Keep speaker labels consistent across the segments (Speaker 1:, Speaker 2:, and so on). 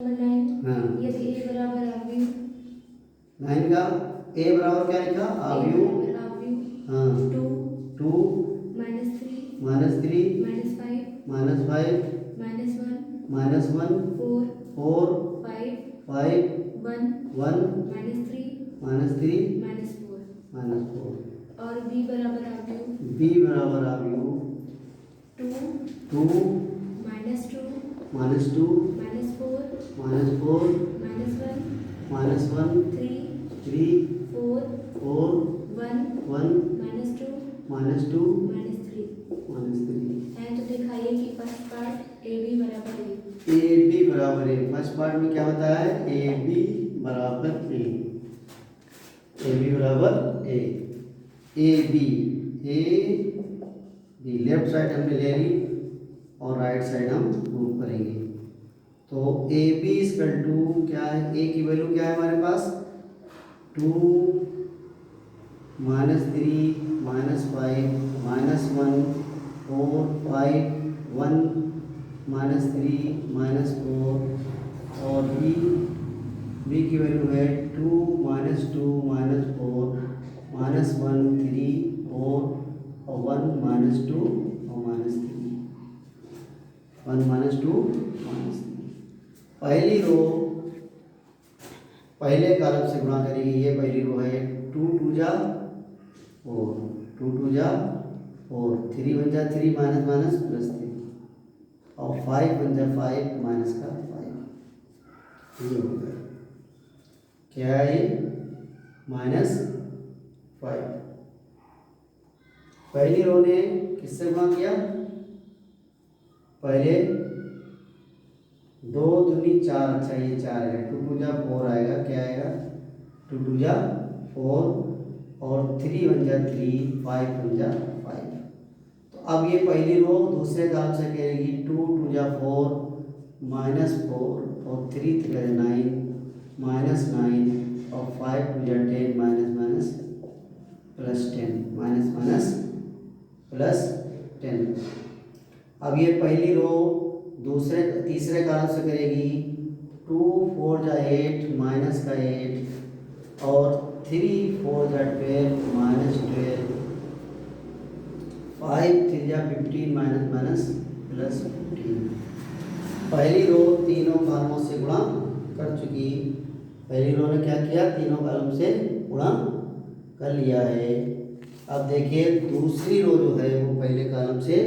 Speaker 1: हाँ,
Speaker 2: यदि ए बराबर अवयव
Speaker 1: 9 का ए बराबर क्या लिखा अवयव हाँ
Speaker 2: 2
Speaker 1: 2
Speaker 2: -3
Speaker 1: -3
Speaker 2: -5
Speaker 1: -5
Speaker 2: -1
Speaker 1: -1
Speaker 2: 4
Speaker 1: 4
Speaker 2: 5
Speaker 1: 5
Speaker 2: 1
Speaker 1: 1
Speaker 2: -3
Speaker 1: -3
Speaker 2: -4
Speaker 1: -4
Speaker 2: और बी बराबर अवयव
Speaker 1: बी बराबर अवयव
Speaker 2: 2
Speaker 1: 2
Speaker 2: -2
Speaker 1: -2
Speaker 2: -4
Speaker 1: -4
Speaker 2: -1
Speaker 1: -1
Speaker 2: 3
Speaker 1: 3
Speaker 2: 4
Speaker 1: 4
Speaker 2: 1
Speaker 1: 1
Speaker 2: -2
Speaker 1: -2
Speaker 2: -3
Speaker 1: -3
Speaker 2: है। तो दिखाइए कि फर्स्ट पार्ट ए बी बराबर है।
Speaker 1: ए बी बराबर है। फर्स्ट पार्ट में क्या होता है ए बी बराबर ए बी बराबर ए बी लेफ्ट साइड हमने ले ली और राइट साइड हम मूव करेंगे। तो ए बी इक्वल टू क्या है ए की वैल्यू क्या है हमारे पास 2 -3 -5 -1 4 5 1 -3 -4 और बी की वैल्यू है 2 -2 -4 -1 3 4 और 1 -2 और -3 1 -2 -3। पहली रो पहले कॉलम से गुणा करेगी। ये पहली रो है 2 2 जा 4 2 2 जा 4 3 1 जा 3 माइनस माइनस प्लस 3 और 5 1 जा 5 माइनस का 5 ये हो गया क्या है ये -5। पहली रो ने किससे गुणा किया पहले 2 दूनी 4 अच्छा ये 4 आएगा 2 2 जा 4 आएगा क्या आएगा 2 2 जा 4 और 3 1 जा 3 5 1 जा 5। तो अब ये पहली रो दूसरे कॉलम से करेगी 2 2 जा 4 -4 और 3 3 जा 9 -9 और 5 2 जा 10 minus minus plus 10 minus minus plus 10। अब ये पहली रो तीसरे कॉलम से करेगी 2 4 जा 8 माइनस का 8 और 3 4 जा 12 -12 5 3 जा 15 माइनस माइनस प्लस 15। पहली रो तीनों कॉलमों से गुणा कर चुकी। पहली रो ने क्या किया तीनों कॉलम से गुणा कर लिया है। अब देखिए दूसरी रो जो है वो पहले कॉलम से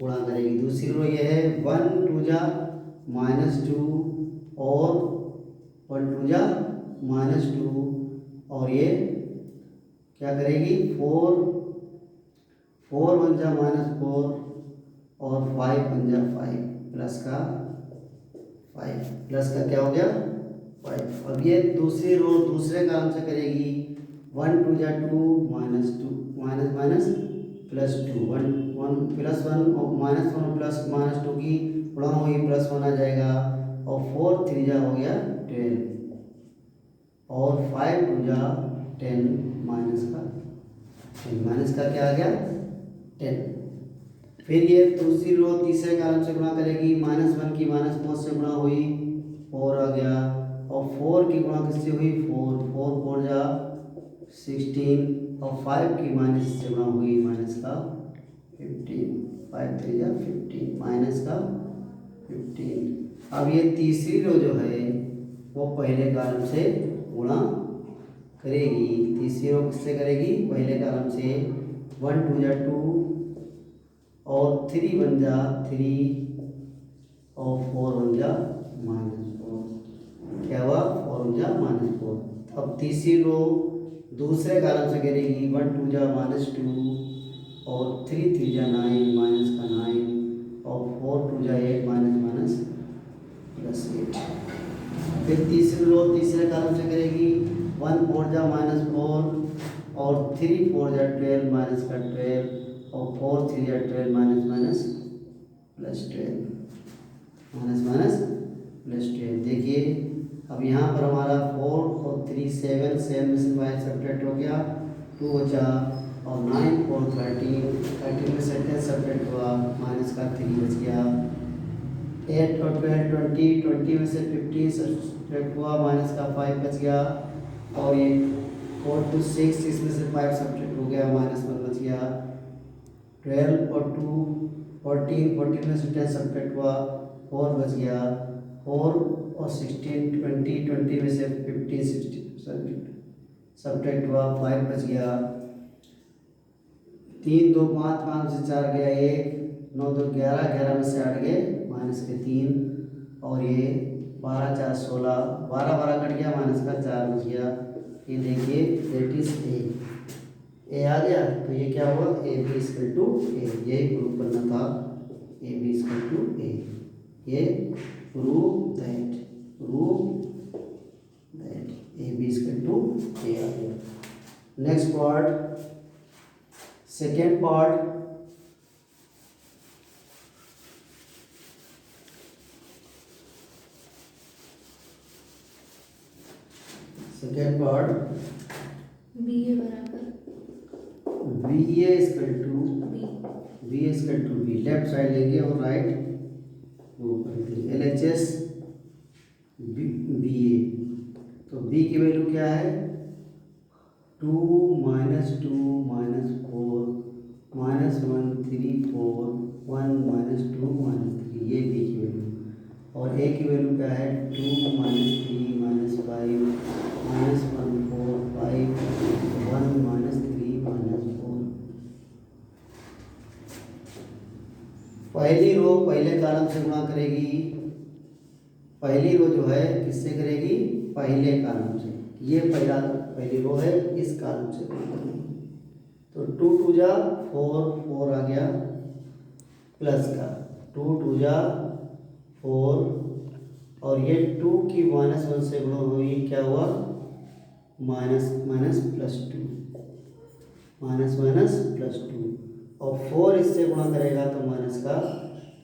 Speaker 1: गुणा करेगी। दूसरी रो ये है 1 2 जा -2 और 1 2 जा -2 और ये क्या करेगी 4 4 1 जा -4 और 5 1 जा 5 प्लस का 5 प्लस का क्या हो गया 5। अब ये दूसरी रो दूसरे कॉलम से करेगी 1 2 जा 2 -2 माइनस माइनस प्लस 2 1 1 प्लस 1 और -1 प्लस -2 की गुणा होगी प्लस 1 आ जाएगा और 4 3 जा हो गया 12 और 5 2 जा 10 माइनस का क्या आ गया 10। फिर ये दूसरी रो तीसरे कॉलम से गुणा करेगी -1 की -4 से गुणा हुई 4 आ गया और 4 की गुणा किससे हुई 4 4 4 जा 16 और 5 की माइनस से गुणा हुई माइनस का 15 5 3 जा 15 माइनस का 15। अब ये तीसरी रो जो है वो पहले कॉलम से गुणा करेगी। तीसरी रो किससे करेगी पहले कॉलम से 1 2 जा 2 और 3 1 जा 3 और 4 1 जा -4 क्या हुआ 4 1 जा -4। अब तीसरी रो दूसरे कॉलम से करेगी 1 2 जा -2 और 3 3 जा 9 माइनस का 9 और 4 2 जा 8 माइनस माइनस प्लस 8। फिर तीसरी रो तीसरे कॉलम से करेगी 1 4 जा -4 और 3 4 जा 12 माइनस का 12 और 4 3 जा 12 minus minus plus 12 minus minus plus 12। देखिए अब यहाँ पर हमारा 4 और 3 7 7 में से 5 सब्ट्रैक्ट हो गया 2 बचा और 9 4 13 13 में से 10 सब्ट्रैक्ट हुआ माइनस का 3 बच गया 8 और 12 20, 20 में से 15 सब्ट्रैक्ट हुआ, माइनस का 5 बच गया। और ये 4 to 6, इसमें से 5 सब्ट्रैक्ट हो गया, माइनस 1 बच गया। 12 और 2 14, 14 में से 10 सब्ट्रैक्ट हुआ, 4 बच गया। 4 और 16 20, 20 में से 15 16 सब्ट्रैक्ट हुआ, 5 बच गया। 3 2 5, 5 से 4 गया 1, 9 2 11, 11 में से 8 गए माइनस के 3। और ये 12 4 16, 12 12 कट गया, माइनस का 4 बच गया। ये देखिए दैट इज ए आ गया। तो ये क्या हुआ, A B equal to A, यही प्रूव करना था, A B equal to A. ये prove that A B equal to A आ गया। Next part, second part, second part,
Speaker 2: B A बराबर
Speaker 1: B A equal to
Speaker 2: B,
Speaker 1: B, left side लेंगे और right prove कर देंगे। L H S B A, तो B की value क्या है, 2 minus 2 minus 4 minus 1 3 4 1 minus 2 minus 3, ये बी की वैल्यू। और ए की वैल्यू क्या है, 2 minus 3 minus 5 minus 1 4 5 1 minus 3 minus 4। पहली रो पहले कॉलम से गुणा करेगी, पहली रो जो है किससे करेगी, पहले कॉलम से। ये पहली रो है, इस कॉलम से गुणा करेगी। तो 2 2 जा 4, 4 आ गया प्लस का 2 2 जा 4, और ये 2 की माइनस 1 से गुणा हुई, क्या हुआ, minus minus plus 2, minus minus plus 2। और 4 इससे गुणा करेगा तो माइनस का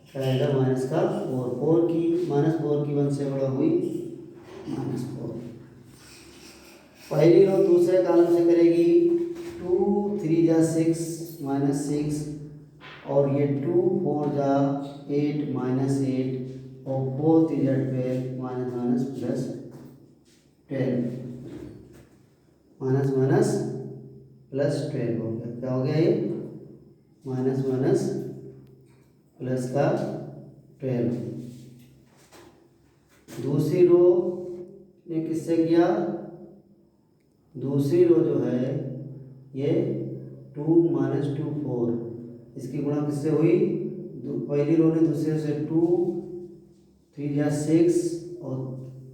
Speaker 1: क्या आएगा, माइनस का 4, 4 की माइनस 4 की 1 से गुणा हुई, माइनस 4। पहली रो दूसरे कॉलम से करेगी, 2 3 जा 6 माइनस 6, और ये 2 4 जा 8 माइनस 8, और 4 3 जा 12 minus minus plus 12, minus minus plus 12 हो गया। क्या हो गया ये, माइनस माइनस प्लस का 12। दूसरी रो ने किससे किया, दूसरी रो जो है ये 2 माइनस 2 4, इसकी गुणा किससे हुई, पहली रो ने दूसरे से 2 3 जा 6, और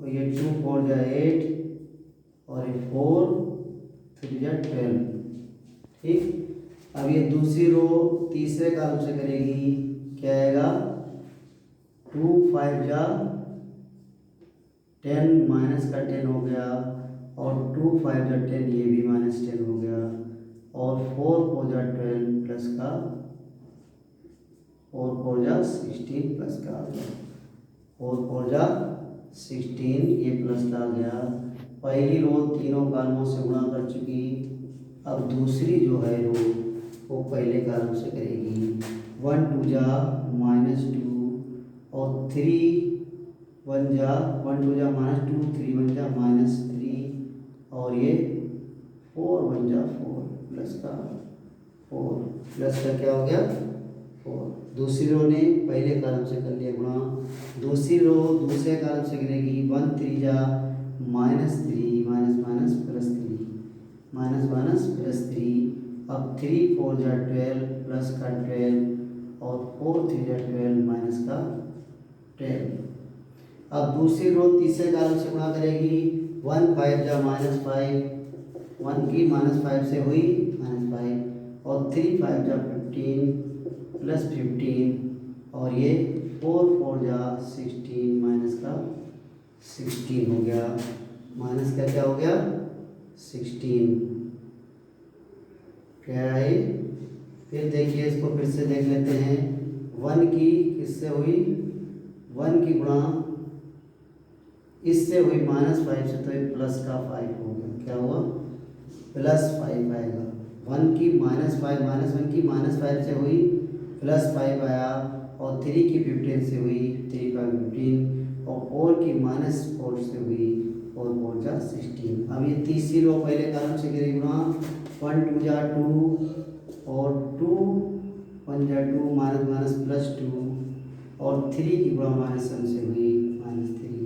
Speaker 1: ये 2 4 जा 8, और ये 4 3 जा 12। ठीक, अब ये दूसरी रो तीसरे कॉलम से करेगी, क्या आएगा, 2 5 जा 10 माइनस का 10 हो गया, और 2 5 जा 10, ये भी माइनस 10 हो गया, और 4 4 जा 12 प्लस का 4 4 जा 16 प्लस का आ गया, 4 4 जा 16, ये प्लस का आ गया। पहली रो तीनों कॉलमों से गुणा कर चुकी, अब दूसरी जो है रो वो पहले कॉलम से करेगी। 1 2 जा माइनस 2, और 3 1 जा 1 2 जा माइनस 2, 3 1 जा माइनस 3, और ये 4 1 जा 4 प्लस का 4, प्लस का क्या हो गया 4। दूसरी रो ने पहले कॉलम से कर लिया गुणा, दूसरी रो दूसरे कॉलम से करेगी। 1 3 जा minus 3 minus minus plus 3, minus minus plus 3, अब 3 4 जा 12 प्लस का 12, और 4 3 जा 12 माइनस का 12। अब दूसरी रो तीसरे कॉलम से गुणा करेगी। 1 5 जा माइनस 5, 1 की माइनस 5 से हुई माइनस 5, और 3 5 जा 15 प्लस 15, और ये 4 4 जा 16 माइनस का 16 हो गया, माइनस का क्या हो गया 16। क्या है, फिर देखिए इसको फिर से देख लेते हैं। 1 की किससे हुई, 1 की गुणा इससे हुई -5 से, तो ये प्लस का 5 हो गया। क्या हुआ, +5 आएगा। 1 की -5 -1 की -5 से हुई +5 आया, और 3 की 15 से हुई 3 5 15 और 4 की -4 से हुई 4 4 जा 16। अब ये तीसरी रो पहले कॉलम से करेगी गुणा 1 2 जा 2 और 2 1 जा 2 -+2 और 3 की गुणा -1 से हुई -3,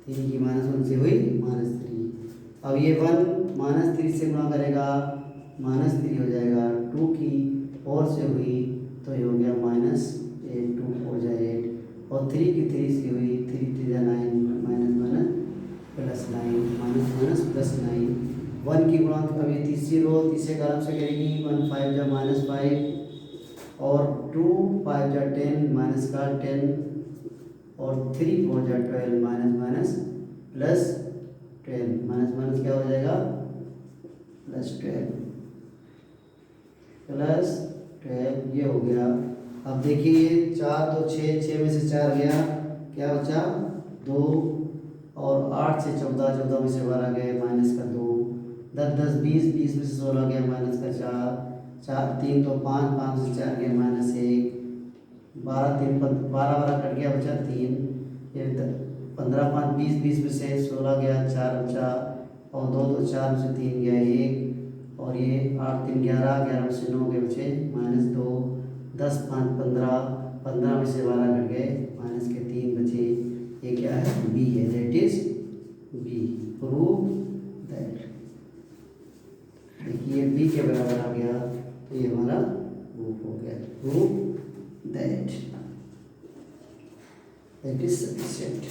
Speaker 1: 3 की -1 से हुई -3। अब ये 1 -3 से गुणा करेगा -3 हो जाएगा, 2 की 4 से हुई तो ये हो गया -8 2 4 जा 8 और 3 की 3 से हुई 3 3 जा 9 -+9 1 की गुणा। अब ये तीसरी रो तीसरे कॉलम से करेगी 1 5 जा -5 और 2 5 जा 10 माइनस का 10 और 3 4 जा 12 -+12 क्या हो जाएगा +12 ये हो गया। अब देखिए 4 2 6 6 में से 4 गया, क्या बचा 2 और 8 से 14 14 में से 12 गए -2 10 10 20 20 में से 16 गया -4 4 3 तो 5 5 से 4 गया -1 12 3 12 कट गया बचा 3 ये 15 5 20 20 में से 16 गया 4 बचा और 2 2 4 में से 3 गया 1 और ये 8 3 11 11 में से 9 गए बचे -2 10 5 15 15 में से 12 कट गए -3 बचे। ये क्या है बी है, that is B. Prove that. देखिए बी के बराबर आ गया तो ये हमारा प्रूफ हो गया। Prove that is sufficient.